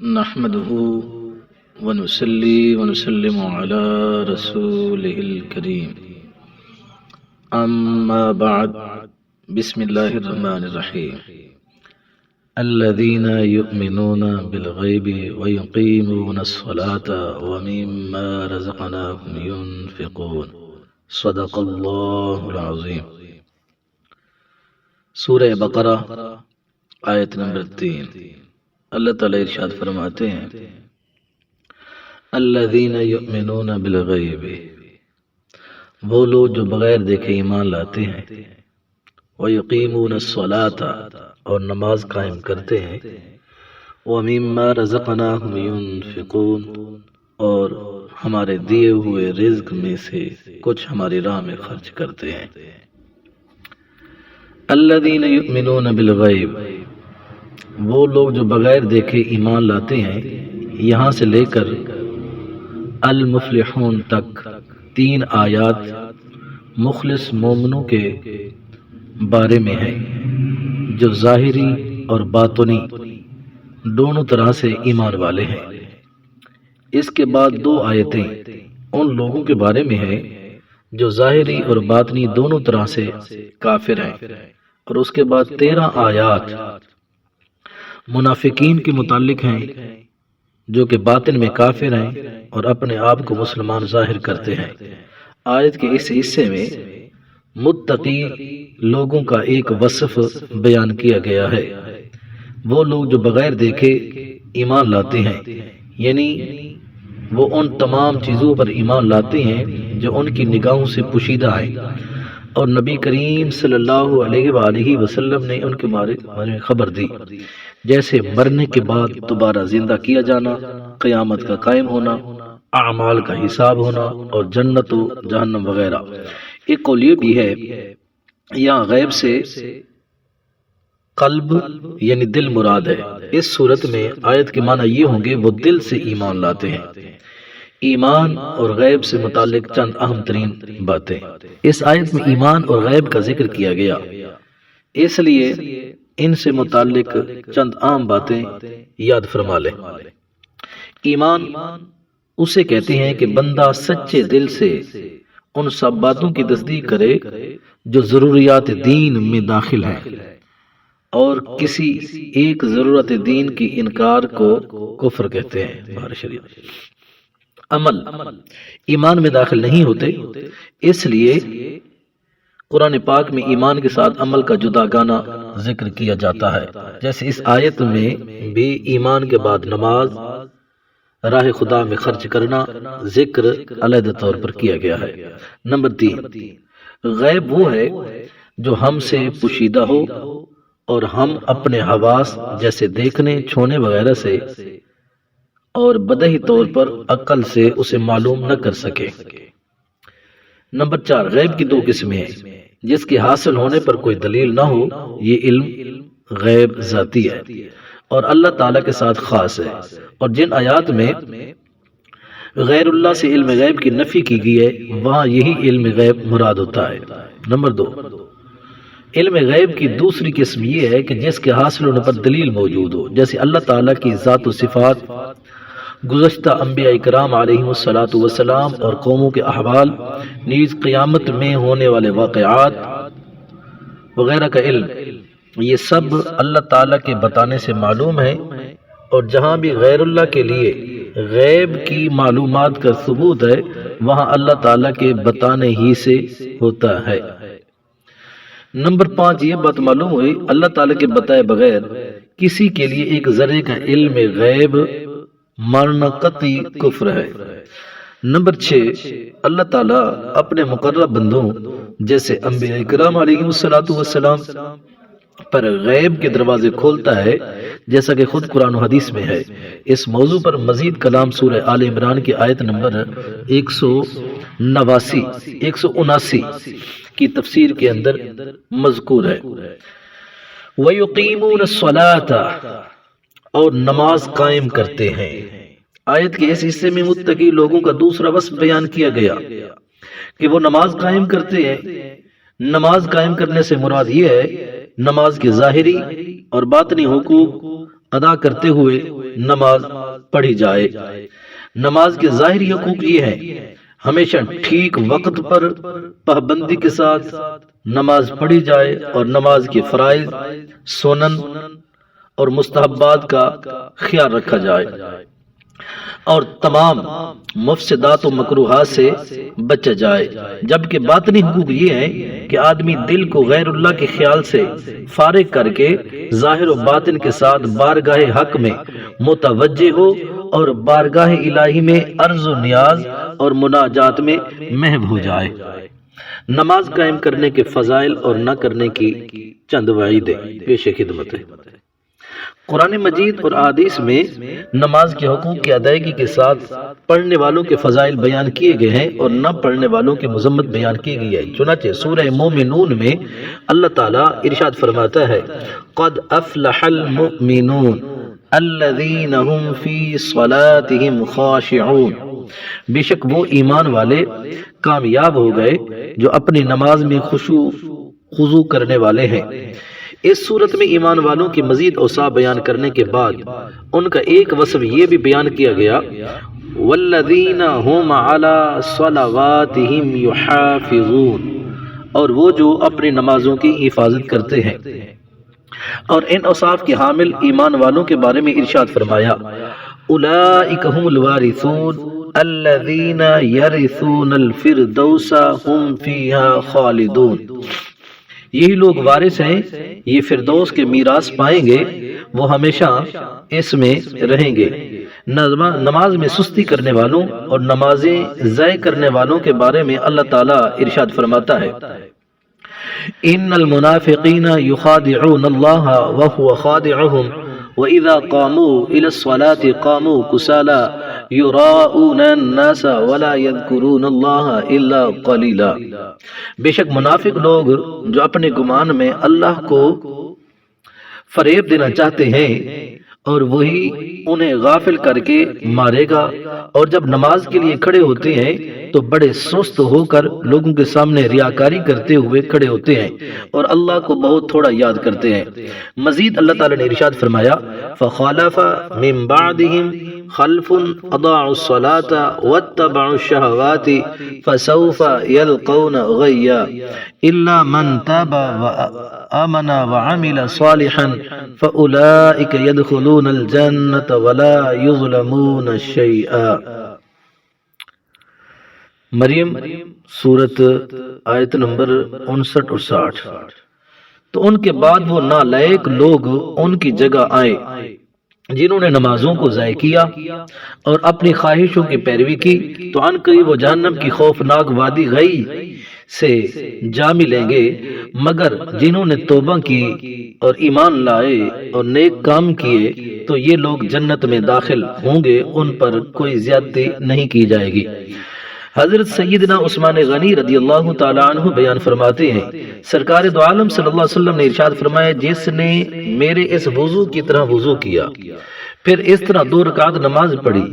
نحمده ونصلي ونسلم على رسوله الكريم أما بعد بسم الله الرحمن الرحيم الذين يؤمنون بالغيب ويقيمون الصلاة ومما رزقناهم ينفقون صدق الله العظيم سورہ بقرہ آیت نمبر 3۔ اللہ تعالیٰ ارشاد فرماتے ہیں الذین یؤمنون بالغیب، وہ لوگ جو بغیر دیکھے ایمان لاتے ہیں، ویقیمون الصلاۃ، اور نماز قائم کرتے ہیں، ومما رزقناہم ینفقون، اور ہمارے دیے ہوئے رزق میں سے کچھ ہماری راہ میں خرچ کرتے ہیں۔ الذین یؤمنون بالغیب، وہ لوگ جو بغیر دیکھے ایمان لاتے ہیں، یہاں سے لے کر المفلحون تک 3 آیات مخلص مومنوں کے بارے میں ہے جو ظاہری اور باطنی دونوں طرح سے ایمان والے ہیں۔ اس کے بعد 2 آیتیں ان لوگوں کے بارے میں ہے جو ظاہری اور باطنی دونوں طرح سے کافر ہیں، اور اس کے بعد 13 آیات منافقین کے متعلق ہیں جو کہ باطن میں کافر ہیں اور اپنے آپ کو مسلمان ظاہر کرتے ہیں۔ آیت کے اس حصے میں متقی لوگوں کا ایک وصف بیان کیا گیا ہے، وہ لوگ جو بغیر دیکھے ایمان لاتے ہیں، یعنی وہ ان تمام چیزوں پر ایمان لاتے ہیں جو ان کی نگاہوں سے پوشیدہ ہیں، اور نبی کریم صلی اللہ علیہ وآلہ وسلم نے ان کے بارے میں خبر دی، جیسے مرنے کے بعد دوبارہ زندہ کیا جانا، قیامت کا قائم ہونا، اعمال کا حساب ہونا، اور جنت و جہنم وغیرہ۔ ایک قول یہ بھی ہے یہاں غیب سے قلب یعنی دل مراد ہے۔ اس صورت میں آیت کے معنی یہ ہوں گے وہ دل سے ایمان لاتے ہیں۔ ایمان اور غیب سے متعلق چند اہم ترین باتیں۔ اس آیت میں ایمان اور غیب کا ذکر کیا گیا، اس لیے ان سے متعلق چند اہم باتیں یاد فرما لیں۔ ایمان اسے کہتے ہیں کہ بندہ سچے دل سے ان سب باتوں کی تصدیق کرے جو ضروریات دین میں داخل ہیں، اور کسی ایک ضرورت دین کی انکار کو کفر کہتے ہیں۔ عمل ایمان میں داخل نہیں ہوتے، اس لیے قرآن پاک میں ایمان کے ساتھ عمل کا جدا گانا ذکر کیا جاتا ہے، جیسے اس آیت میں بھی ایمان کے بعد نماز، راہ خدا میں خرچ کرنا ذکر علیحدہ طور پر کیا گیا ہے۔ نمبر 3، غیب وہ ہے جو ہم سے پوشیدہ ہو اور ہم اپنے حواس جیسے دیکھنے، چھونے وغیرہ سے اور بدہی طور پر عقل سے اسے معلوم نہ کر سکے۔ نمبر 4، غیب کی 2 قسمیں ہیں، جس کے حاصل ہونے پر کوئی دلیل نہ ہو، یہ علم غیب ذاتی ہے اور اللہ تعالیٰ کے ساتھ خاص ہے، اور جن آیات میں غیر اللہ سے علم غیب کی نفی کی گئی ہے وہاں یہی علم غیب مراد ہوتا ہے۔ نمبر 2، علم غیب کی دوسری قسم یہ ہے کہ جس کے حاصل ہونے پر دلیل موجود ہو، جیسے اللہ تعالیٰ کی ذات و صفات، گزشتہ انبیاء کرام علیہم السلام اور قوموں کے احوال، نیز قیامت میں ہونے والے واقعات وغیرہ کا علم، یہ سب اللہ تعالیٰ کے بتانے سے معلوم ہے، اور جہاں بھی غیر اللہ کے لیے غیب کی معلومات کا ثبوت ہے وہاں اللہ تعالیٰ کے بتانے ہی سے ہوتا ہے۔ نمبر 5، یہ بات معلوم ہوئی اللہ تعالیٰ کے بتائے بغیر کسی کے لیے ایک ذرے کا علم غیب ماننا قطعی کفر ہے۔ نمبر 6، اللہ تعالیٰ اپنے مقرب بندوں جیسے انبیاء کرام علیہم السلام پر غیب کے دروازے کھولتا ہے، جیسا کہ خود قرآن و حدیث میں ہے۔ اس موضوع پر مزید کلام سورہ آل عمران کی آیت نمبر 179 کی تفسیر کے اندر مذکور ہے۔ وَيُقِيمُونَ الصَّلَاةَ، اور نماز قائم کرتے ہیں۔ آیت کے اس حصے میں متقی لوگوں کا دوسرا وصف بیان کیا گیا کہ وہ نماز قائم کرتے ہیں۔ نماز قائم کرنے سے مراد یہ ہے نماز کے ظاہری اور باطنی حقوق ادا کرتے ہوئے نماز پڑھی جائے۔ نماز کے ظاہری حقوق یہ ہیں: ہمیشہ ٹھیک وقت پر پابندی کے ساتھ نماز پڑھی جائے اور نماز کے فرائض، سنن اور مستحبات کا خیال رکھا جائے، اور تمام مفسدات و مکروہات سے بچا جائے۔ جبکہ باطنی حقوق یہ ہیں کہ آدمی دل کو غیر اللہ کے خیال سے فارغ کر کے ظاہر و باطن کے ساتھ بارگاہ حق میں متوجہ ہو اور بارگاہ الہی میں عرض و نیاز اور مناجات میں محو ہو جائے۔ نماز قائم کرنے کے فضائل اور نہ کرنے کی چند وعیدیں پیش خدمت ہے۔ قرآن مجید اور احادیث میں نماز کے حقوق کی ادائیگی کے ساتھ پڑھنے والوں کے فضائل بیان کیے گئے ہیں اور نہ پڑھنے والوں کی مذمت بیان کی گئی ہے۔ چنانچہ سورہ مومنون میں اللہ تعالیٰ ارشاد فرماتا ہے: قد افلح المؤمنون الذین هم فی صلاتهم خاشعون، بے شک وہ ایمان والے کامیاب ہو گئے جو اپنی نماز میں خشوع خضوع کرنے والے ہیں۔ اس صورت میں ایمان والوں کی مزید اوصاف بیان کرنے کے بعد ان کا ایک وصف یہ بھی بیان کیا گیا: والذین هم علی صلواتهم یحافظون، اور وہ جو اپنی نمازوں کی حفاظت کرتے ہیں۔ اور ان اوصاف کے حامل ایمان والوں کے بارے میں ارشاد فرمایا: اولئک هم الوارثون الذین یرثون الفردوس هم فیها خالدون، یہی لوگ وارث ہیں، یہ فردوس کے میراث پائیں گے، وہ ہمیشہ اس میں رہیں گے۔ نماز میں سستی کرنے والوں اور نمازیں ضائع کرنے والوں کے بارے میں اللہ تعالیٰ ارشاد فرماتا ہے: ان المنافقین یخادعون اللہ وهو خادعهم وَإِذَا قَامُوا إِلَى الصَّلَاةِ قَامُوا كُسَالَىٰ يُرَاءُونَ النَّاسَ وَلَا يَذْكُرُونَ اللَّهَ إِلَّا قَلِيلًا، بے شک منافق لوگ جو اپنے گمان میں اللہ کو فریب دینا چاہتے ہیں اور وہی انہیں غافل کر کے مارے گا، اور جب نماز کے لیے کھڑے ہوتے ہیں تو بڑے سست ہو کر لوگوں کے سامنے ریاکاری کرتے ہوئے کھڑے ہوتے ہیں اور اللہ کو بہت تھوڑا یاد کرتے ہیں۔ مزید اللہ تعالیٰ نے ارشاد فرمایا: فَخَلَفَ مِن بَعْدِهِمْ خَلْفٌ أَضَاعُوا الصَّلَاةَ وَاتَّبَعُوا الشَّهَوَاتِ فَسَوْفَ يَلْقَوْنَ غَيًّا إِلَّا مَن تَابَ وَآمَنَ وَعَمِلَ صَالِحًا فَأُولَئِكَ يَدْخُلُونَ الْجَنَّةَ وَلَا يُظْلَمُونَ شَيْئًا۔ مریم سورت آیت نمبر 59 اور 60۔ تو ان کے بعد وہ نالائق لوگ ان کی جگہ آئے جنہوں نے نمازوں کو ضائع کیا اور اپنی خواہشوں کی پیروی کی، تو ان قریب وہ جہنم کی خوفناک وادی غی سے جا ملیں گے، مگر جنہوں نے توبہ کی اور ایمان لائے اور نیک کام کیے تو یہ لوگ جنت میں داخل ہوں گے، ان پر کوئی زیادتی نہیں کی جائے گی۔ حضرت سیدنا عثمان غنی رضی اللہ تعالیٰ عنہ بیان فرماتے ہیں: سرکار دو عالم صلی اللہ علیہ وسلم نے ارشاد فرمایا: جس نے میرے اس وضو کی طرح وضو کیا، پھر اس طرح 2 رکعت نماز پڑھی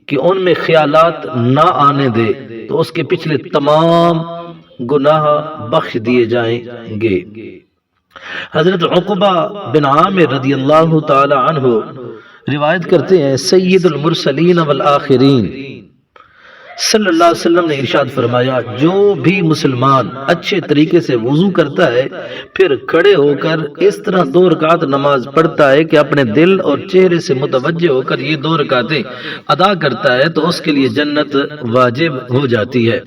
کہ ان میں خیالات نہ آنے دے، تو اس کے پچھلے تمام گناہ بخش دیے جائیں گے۔ حضرت عقبہ بن عامر رضی اللہ تعالیٰ عنہ روایت کرتے ہیں: سید المرسلین والآخرین صلی اللہ علیہ وسلم نے ارشاد فرمایا: جو بھی مسلمان اچھے طریقے سے وضو کرتا ہے پھر کھڑے ہو کر اس طرح 2 رکعت نماز پڑھتا ہے کہ اپنے دل اور چہرے سے متوجہ ہو کر یہ 2 رکعتیں ادا کرتا ہے تو اس کے لیے جنت واجب ہو جاتی ہے۔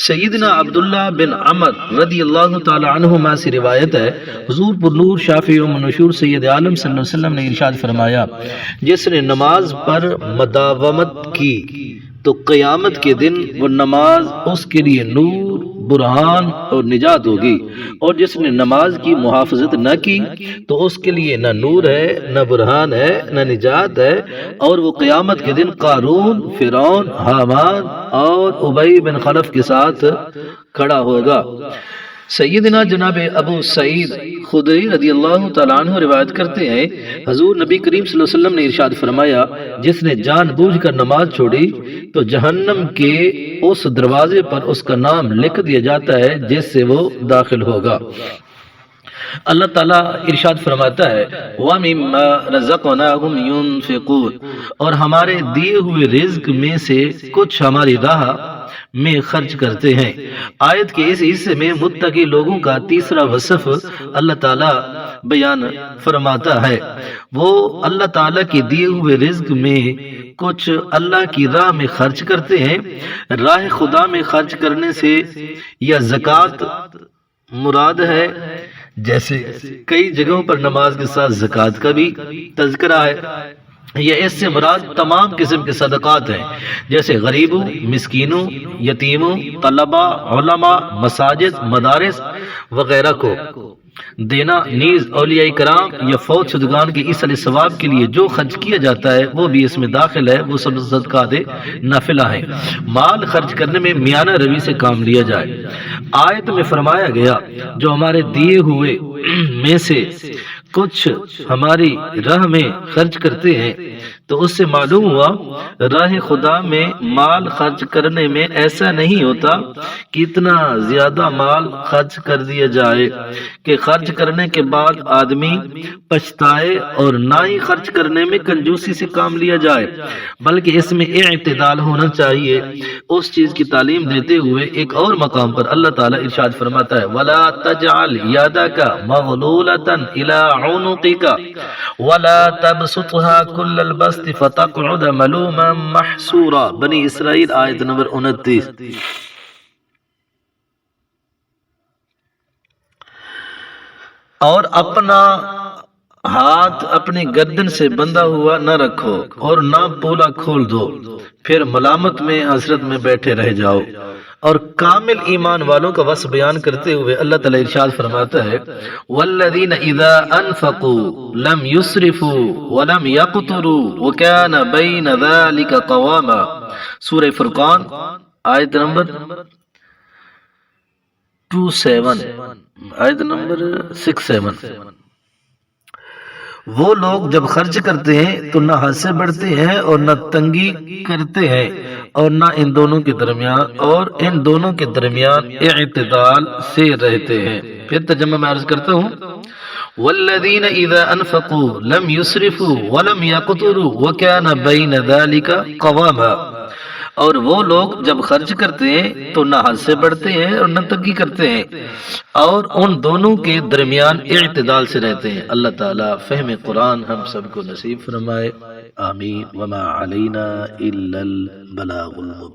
سیدنا عبداللہ بن عمر رضی اللہ تعالی عنہما سے روایت ہے: حضور پر نور شافع و منشور سید عالم صلی اللہ علیہ وسلم نے ارشاد فرمایا: جس نے نماز پر مداومت کی تو قیامت کے دن وہ نماز اس کے لیے نور، برہان اور نجات ہوگی، اور جس نے نماز کی محافظت نہ کی تو اس کے لیے نہ نور ہے، نہ برہان ہے، نہ نجات ہے، اور وہ قیامت کے دن قارون، فرعون، حامان اور ابی بن خلف کے ساتھ کھڑا ہوگا۔ سیدنا جناب ابو سعید خدری رضی اللہ تعالیٰ عنہ روایت کرتے ہیں: حضور نبی کریم صلی اللہ علیہ وسلم نے ارشاد فرمایا: جس نے جان بوجھ کر نماز چھوڑی تو جہنم کے اس دروازے پر اس کا نام لکھ دیا جاتا ہے جس سے وہ داخل ہوگا۔ اللہ تعالیٰ ارشاد فرماتا ہے وَمِمَّا رَزَقْنَاهُمْ يُنْفِقُونَ، اور ہمارے دیے ہوئے رزق میں سے کچھ ہماری راہ میں خرچ کرتے ہیں۔ آیت کے اس حصے میں متقی لوگوں کا تیسرا وصف اللہ تعالیٰ بیان فرماتا ہے۔ وہ اللہ تعالیٰ کے دیے ہوئے رزق میں کچھ اللہ کی راہ میں خرچ کرتے ہیں۔ راہ خدا میں خرچ کرنے سے یا زکوٰۃ مراد ہے، جیسے کئی جگہوں پر نماز کے ساتھ زکوٰۃ کا بھی تذکرہ ہے، یا اس سے مراد تمام قسم کے صدقات ہیں، جیسے غریبوں، مسکینوں، یتیموں، طلباء، علماء، مساجد، مدارس وغیرہ کو دینا، نیز اولیاء کرام یا فوت شدگان کے ایصال ثواب کے لیے جو خرچ کیا جاتا ہے وہ بھی اس میں داخل ہے، وہ سب صدقات نافلہ ہیں۔ مال خرچ کرنے میں میانہ روی سے کام لیا جائے۔ آیت میں فرمایا گیا جو ہمارے دیے ہوئے میں سے کچھ ہماری راہ میں خرچ کرتے ہیں، تو اس سے معلوم ہوا راہ خدا میں مال خرچ کرنے میں ایسا نہیں ہوتا کہ اتنا زیادہ مال خرچ کر دیا جائے کہ خرچ کرنے کے بعد آدمی پچھتائے، اور نہ ہی خرچ کرنے میں کنجوسی سے کام لیا جائے، بلکہ اس میں اعتدال ہونا چاہیے۔ اس چیز کی تعلیم دیتے ہوئے ایک اور مقام پر اللہ تعالیٰ ارشاد فرماتا ہے وَلَا تَجْعَلْ يَدَكَ مَغْلُولَةً إِلَىٰ عُنُقِكَ وَلَا تَبْسُطْهَا كُلَّ الْبَسْطِ فَتَقْعُدَ مَلُومًا مَحْسُورًا۔ بنی اسرائیل آیت نمبر 29۔ اور اپنا ہاتھ اپنی گردن سے بندھا ہوا نہ رکھو اور نہ پولا کھول دو، پھر ملامت میں حسرت میں بیٹھے رہ جاؤ۔ اور کامل ایمان والوں کا وصف بیان کرتے ہوئے اللہ تعالیٰ ارشاد فرماتا ہے وَالَّذِينَ إِذَا أَنفَقُوا لَمْ يُسْرِفُوا وَلَمْ يَقْتُرُوا وَكَانَ بَيْنَ ذَلِكَ قَوَامًا۔ سورہ فرقان آیت نمبر 27، آیت نمبر 67۔ وہ لوگ جب خرچ کرتے ہیں تو نہ حد سے بڑھتے ہیں اور نہ تنگی کرتے ہیں، اور نہ ان دونوں کے درمیان اعتدال سے رہتے ہیں۔ پھر ترجمہ میں عرض کرتا ہوں والذین اذا انفقوا لم يسرفوا ولم يقتروا وكان بين ذلك قواما۔ اور وہ لوگ جب خرچ کرتے ہیں تو نہ حد سے بڑھتے ہیں اور نہ تنگی کرتے ہیں، اور ان دونوں کے درمیان اعتدال سے رہتے ہیں۔ اللہ تعالیٰ فہم قرآن ہم سب کو نصیب فرمائے، آمین۔ وما علینا الا البلاغ المبین۔